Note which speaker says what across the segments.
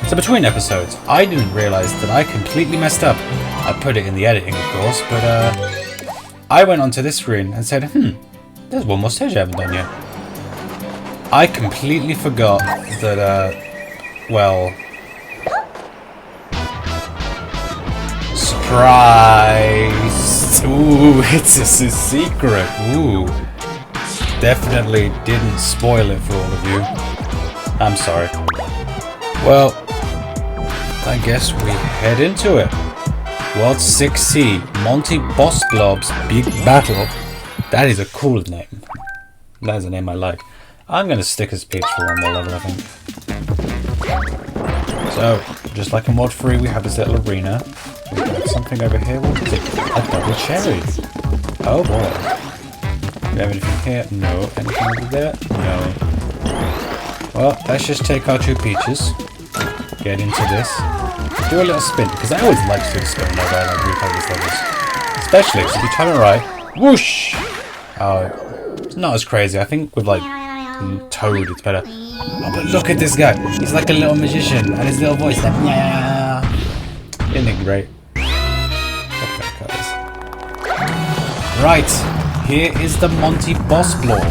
Speaker 1: So between episodes, I didn't realise that I completely messed up. I put it in the editing, of course, but I went onto this screen and said, there's one more stage I haven't done yet. I completely forgot that, well... Surprise! Ooh, it's a secret. Ooh. Definitely didn't spoil it for all of you. I'm sorry. Well, I guess we head into it. World 6C, Monty Boss Glob's Big Battle. That is a cool name. That is a name I like. I'm going to stick as Peach for one more level, I think. So, just like in Mod 3, we have this little arena. We've got something over here. What is it? A double cherry. Oh boy. Do we have anything here? No. Anything over there? No. Well, let's just take our 2 peaches. Get into this. Do a little spin, because I always like to do the spin whenever I replay these levels. Especially if you time it right. Whoosh! Oh, it's not as crazy. I think with like Toad it's better. Oh, but look at this guy. He's like a little magician, and his little voice like, yeah. Isn't it great? Right, here is the Monty Boss Blob.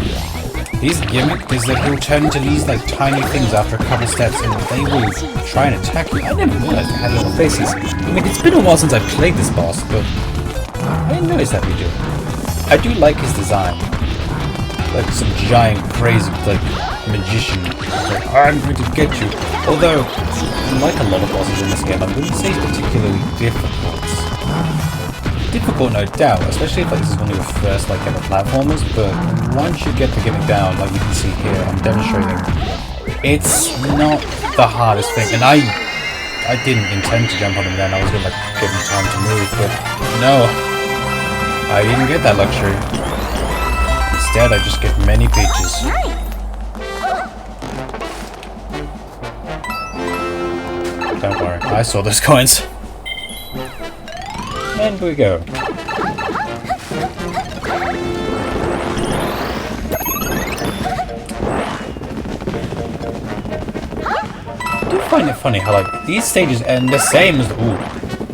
Speaker 1: His gimmick is that he'll turn into these like tiny things after a couple steps and they will try and attack you. I never realized they had little faces. I mean, it's been a while since I've played this boss, but I didn't notice that we do. I do like his design. Like some giant, crazy, like, magician. Like, I'm going to get you. Although, like a lot of bosses in this game, I wouldn't say it's particularly difficult. Difficult, no doubt, especially if like, this is one of your first like ever platformers, but once you get the gimmick down, like you can see here, I'm demonstrating, it's not the hardest thing, and I didn't intend to jump on him then, I was going to like give him time to move, but no, I didn't get that luxury. Instead, I just get many peaches. Don't worry, I saw those coins. And we go. I do find it funny how like these stages end the same as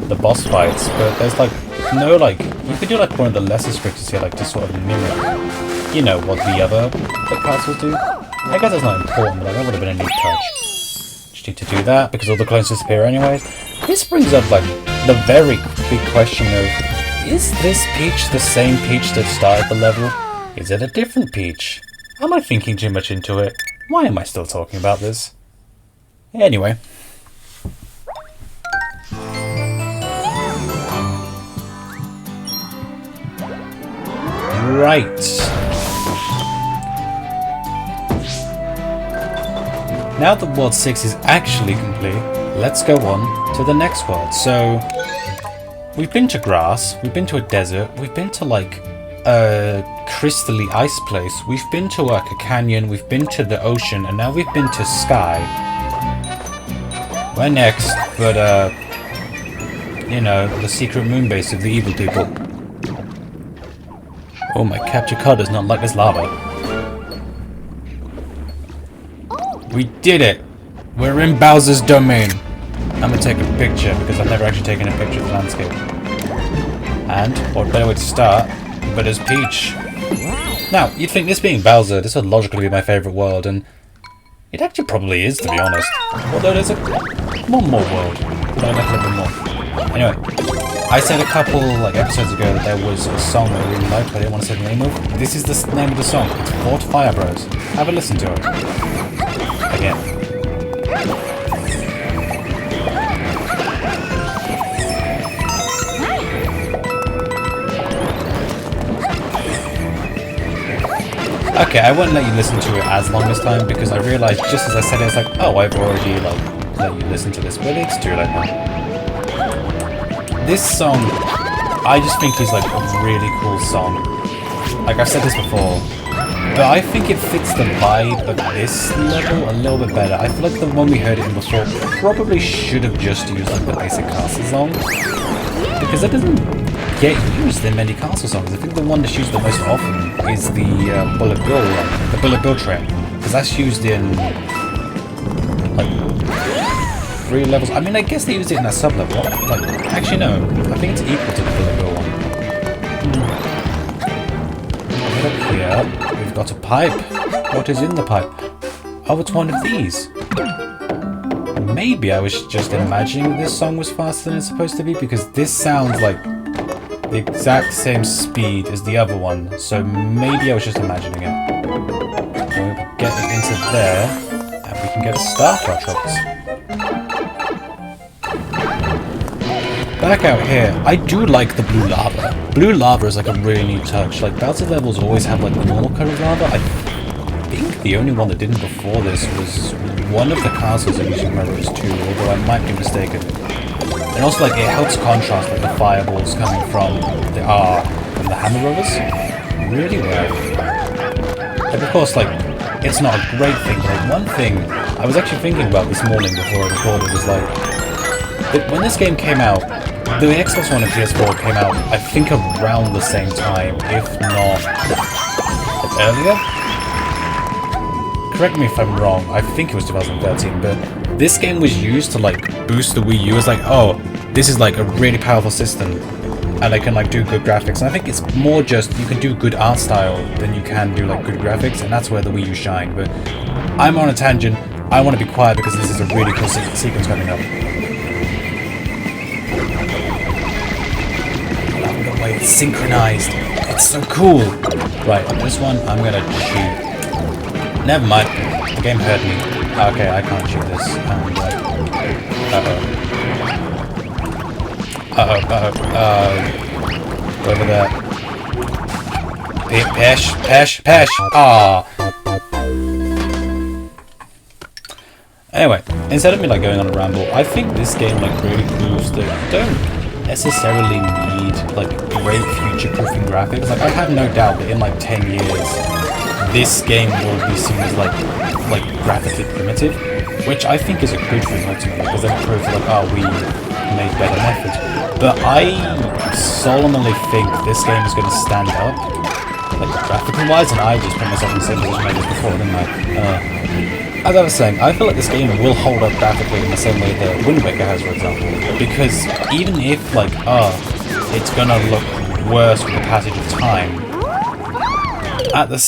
Speaker 1: the boss fights, but there's like no like you could do like one of the lesser scripts here like to sort of mimic, you know, what the other castles do. I guess it's not important, but that would have been a neat touch. Just need to do that because all the clones disappear anyways. This brings up like the very big question of, is this Peach the same Peach that started the level? Is it a different Peach? Am I thinking too much into it? Why am I still talking about this? Anyway. Right. Now that World 6 is actually complete, let's go on to the next world. So, we've been to grass, we've been to a desert, we've been to like a crystally ice place, we've been to like a canyon, we've been to the ocean, and now we've been to sky. Where next? But you know, the secret moon base of the evil people. Oh, my capture card does not like this lava. We did it! We're in Bowser's domain. I'm gonna take a picture because I've never actually taken a picture of the landscape. And what better way to start but as Peach. Now, you'd think this being Bowser, this would logically be my favourite world, and it actually probably is, to be honest. Although there's one more world, but I'd like a little bit more. Anyway, I said a couple like episodes ago that there was a song that I really liked, but I didn't want to say the name of. This is the name of the song. It's Fort Fire Bros. Have a listen to it. Again. Okay, I won't let you listen to it as long this time because I realised just as I said it, it's like, oh, I've already like let you listen to this, but it's too late now. This song, I just think is like a really cool song. Like I've said this before, but I think it fits the vibe of this level a little bit better. I feel like the one we heard it in before probably should have just used like the basic castle song, because that doesn't get used in many castle songs. I think the one that's used the most often is the Bullet Bill track, because that's used in like 3 levels. I mean, I guess they used it in that sub-level. Like, actually no. I think it's equal to the Billigo one. Right up here, we've got a pipe. What is in the pipe? Oh, it's one of these. Maybe I was just imagining this song was faster than it's supposed to be, because this sounds like the exact same speed as the other one, so maybe I was just imagining it. So we'll get it into there, and we can get a star for our troubles. Back out here, I do like the blue lava. Blue lava is like a really neat touch. Like, Bowser levels always have like the normal colored lava. I think the only one that didn't before this was one of the castles in Super Mario Bros. 2, although I might be mistaken. And also, like, it helps contrast like the fireballs coming from the Hammer Rovers really well. And of course, like, it's not a great thing, but like, one thing I was actually thinking about this morning before I recorded was like, that when this game came out, the Xbox One and PS4 came out, I think around the same time, if not earlier. Correct me if I'm wrong, I think it was 2013, but this game was used to like boost the Wii U as like, oh, this is like a really powerful system, and I can like do good graphics. And I think it's more just you can do good art style than you can do like good graphics, and that's where the Wii U shined. But I'm on a tangent. I want to be quiet because this is a really cool sequence coming up. The way it's synchronized, it's so cool. Right, on this one, I'm gonna cheat. Never mind, the game heard me. Okay, I can't shoot this. Over there. Pesh! Ah. Anyway, instead of me like going on a ramble, I think this game like really proves that you don't necessarily need like great future-proofing graphics. Like, I have no doubt that in like 10 years, this game will be seen as like graphically primitive, which I think is a good thing ultimately, because then it proves like, oh, we made better methods. But I solemnly think this game is going to stand up, like graphically wise, and I just put myself in the same position I did before, didn't I? As I was saying, I feel like this game will hold up graphically in the same way that Wind Waker has, for example, because even if like, it's gonna look worse with the passage of time, at the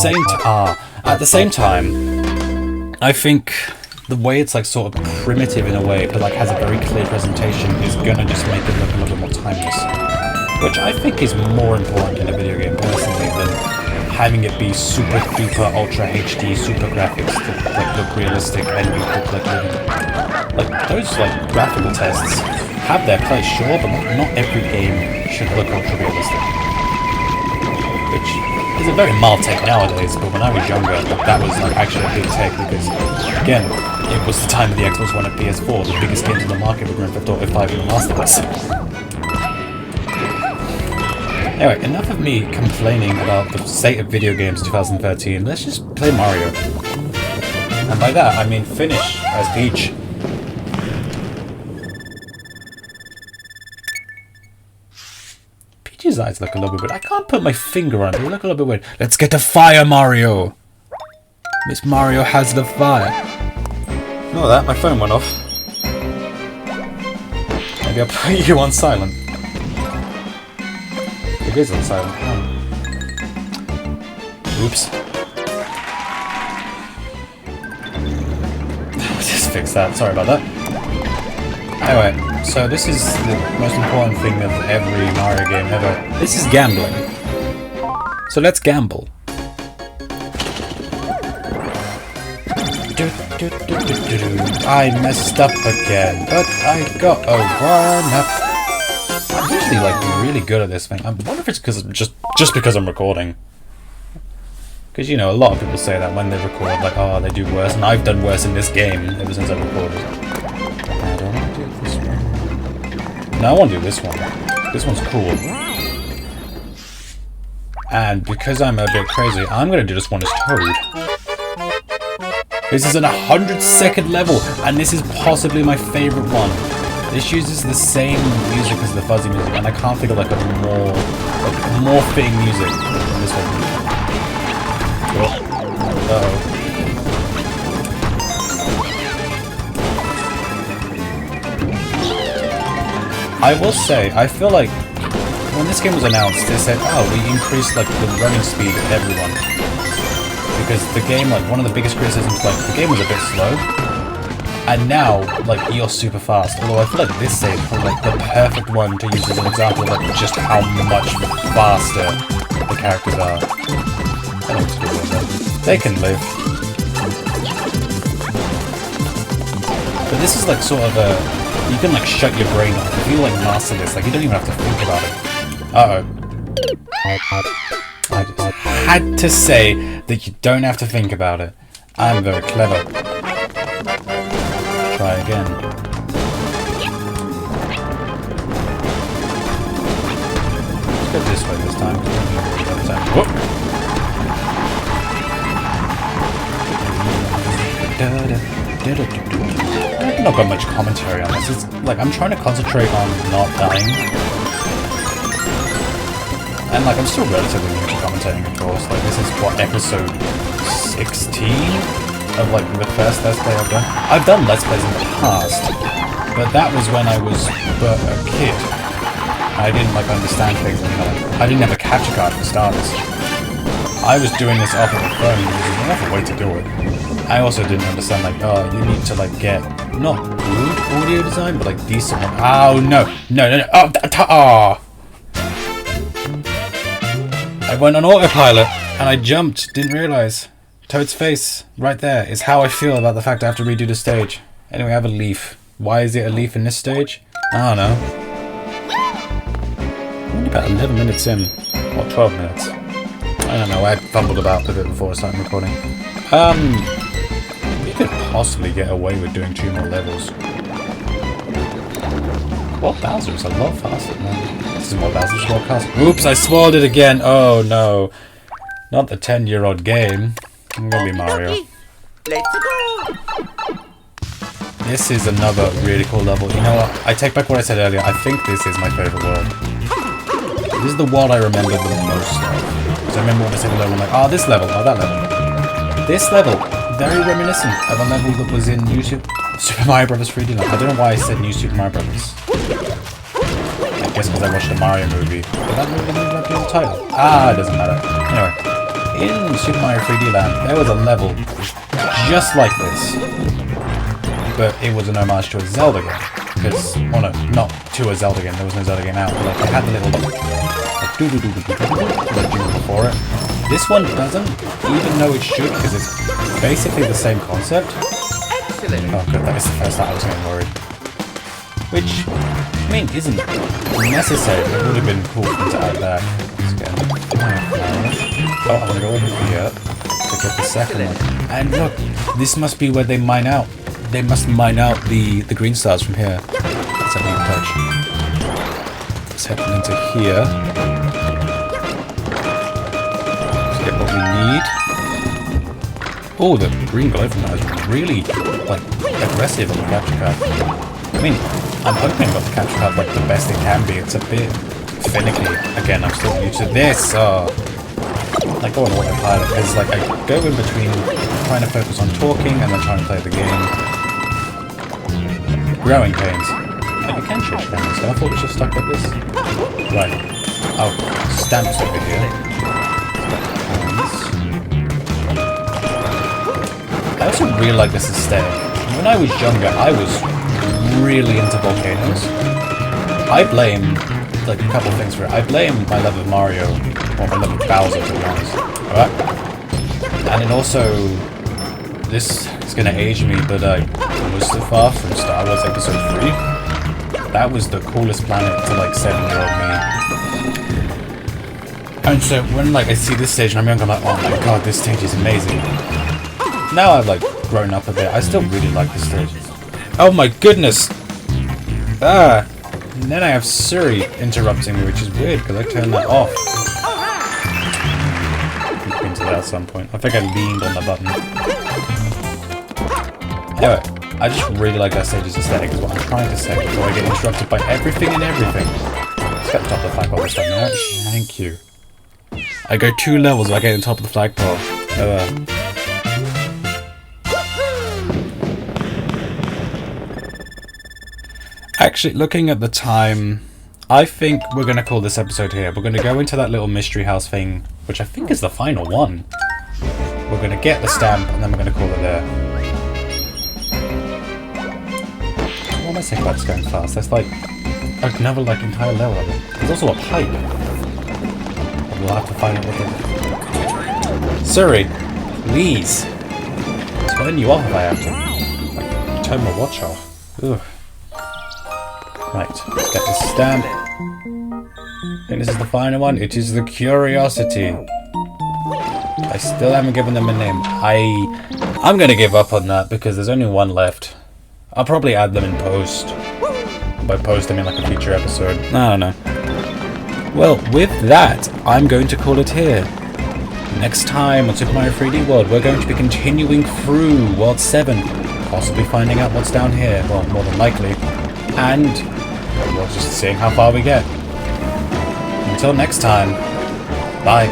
Speaker 1: same time, I think the way it's like sort of primitive in a way, but like has a very clear presentation, is gonna just make it look a little bit more timeless, which I think is more important in a video game personally than having it be super duper ultra HD super graphics that like look realistic and you look like living. Like, those like graphical tests have their place, sure, but not every game should look ultra realistic, which is a very mild take nowadays, but when I was younger, that was like actually a big take, because again, it was the time of the Xbox One and PS4, the biggest games on the market were Grand Theft Auto 5 and The Last of Us. Anyway, enough of me complaining about the state of video games 2013, let's just play Mario. And by that, I mean finish as Peach. Peach's eyes look a little bit weird. I can't put my finger on it, they look a little bit weird. Let's get the fire, Mario! Miss Mario has the fire. Ignore that, my phone went off. Maybe I'll put you on silent. It is on silent. Oh. Oops. Just fix that. Sorry about that. Anyway, so this is the most important thing of every Mario game ever. This is gambling. So let's gamble. I messed up again, but I got a 1-up. I'm usually like really good at this thing. I wonder if it's just because I'm recording. Because, you know, a lot of people say that when they record, like, oh, they do worse, and I've done worse in this game ever since I recorded. I don't want to do this one. No, I want to do this one. This one's cool. And because I'm a bit crazy, I'm going to do this one as Toad. This is an 100-second level, and this is possibly my favorite one. This uses the same music as the fuzzy music, and I can't think of like a more fitting music than this one. I will say, I feel like when this game was announced, they said, oh, we increased like the running speed of everyone. Because the game, like, one of the biggest criticisms, like, the game was a bit slow. And now, like, you're super fast. Although I feel like this stage is probably like the perfect one to use as an example of like just how much faster the characters are. I don't know what to do with them. They can live. But this is like sort of a... You can like shut your brain off. If you like master this, like you don't even have to think about it. Uh-oh. I just had to say that you don't have to think about it. I'm very clever. Try again. Let's go this way this time. Whoop. I've not got much commentary on this. It's like I'm trying to concentrate on not dying. And like I'm still relatively new to commentating, of course. Like this is what, episode 16 of like the first Let's Play I've done. I've done Let's Plays in the past, but that was when I was but a kid. I didn't like understand things, and, you know, like, I didn't have a capture card for starters. I was doing this off of a phone, which is another way to do it. I also didn't understand like, oh, you need to like get not good audio design, but like decent one. Oh no, no. Oh. I went on autopilot and I jumped, didn't realise. Toad's face, right there, is how I feel about the fact I have to redo the stage. Anyway, I have a leaf. Why is it a leaf in this stage? I don't know. Only about 11 minutes in. Or 12 minutes. I don't know, I fumbled about a bit before I started recording. You could possibly get away with doing 2 more levels. Well, Bowser is a lot faster, man. This is more Bowser's World Castle. Oops, I spoiled it again! Oh no. Not the 10-year-old game. I'm gonna be Mario.
Speaker 2: Let's go.
Speaker 1: This is another really cool level. You know what? I take back what I said earlier. I think this is my favourite world. This is the world I remember the most of. Because I remember when I said level, I'm like, oh, this level, oh, that level. This level, very reminiscent of a level that was in New Super Mario Bros. 3D Land. I don't know why I said New Super Mario Bros. I guess because I watched the Mario movie. But that movie didn't have the title. Ah, it doesn't matter. Anyway, in Super Mario 3D Land, there was a level just like this. But it was an homage to a Zelda game. Because, well no, not to a Zelda game, there was no Zelda game out. But like, it had the little like, do before it. This one doesn't, even though it should, because it's basically the same concept.
Speaker 2: Excellent.
Speaker 1: Oh good, that is the first time I was getting worried. Which, I mean, isn't necessary. It would have been cool for them to add that. Oh, I want to go over here to get the second one. And look, this must be where they mine out. They must mine out the green stars from here. Let's have a touch. Let's head into here. Let's get what we need. Oh, the green glow from that is really, like, aggressive on the capture card. I mean, I'm hoping about the capture card like the best it can be. It's a bit finicky. Again, I'm still new to this. I go on autopilot because like I go in between trying to focus on talking and then trying to play the game. Growing pains. Oh, you can change cameras, so I thought it was just stuck like this. Right. Oh, stamps over here. I also really like this aesthetic. When I was younger, I was really into volcanoes. I blame like a couple things for it. I blame my love of Mario, or my love of Bowser, to be honest. Alright? And then also, this is gonna age me, but Mustafar from Star Wars Episode 3, that was the coolest planet to like 7-year-old me. And so when like I see this stage and I'm young, I'm like, oh my god, this stage is amazing. Now I've like grown up a bit, I still really like this stage. Oh my goodness! Ah! And then I have Suri interrupting me, which is weird because I turned that off. Look into that at some point. I think I leaned on the button. Anyway, I just really like that stage's aesthetic, is what I'm trying to say before I get interrupted by everything and everything. Let's get the top of the flagpole this time now. Thank you. I go 2 levels if I get on top of the flagpole. Actually, looking at the time, I think we're going to call this episode here. We're going to go into that little mystery house thing, which I think is the final one. We're going to get the stamp, and then we're going to call it there. What am I saying about this going fast? That's like another entire level of it. There's also a pipe. We'll have to find out what the... Siri, please. Turn you off if I have to. Turn my watch off. Ugh. Right, let's get this stamp. I think this is the final one. It is the Curiosity. I still haven't given them a name. I'm gonna give up on that because there's only one left. I'll probably add them in post. By post, I mean like a future episode. I don't know. Well, with that, I'm going to call it here. Next time on Super Mario 3D World, we're going to be continuing through World 7. Possibly finding out what's down here. Well, more than likely. And we're just seeing how far we get. Until next time, bye.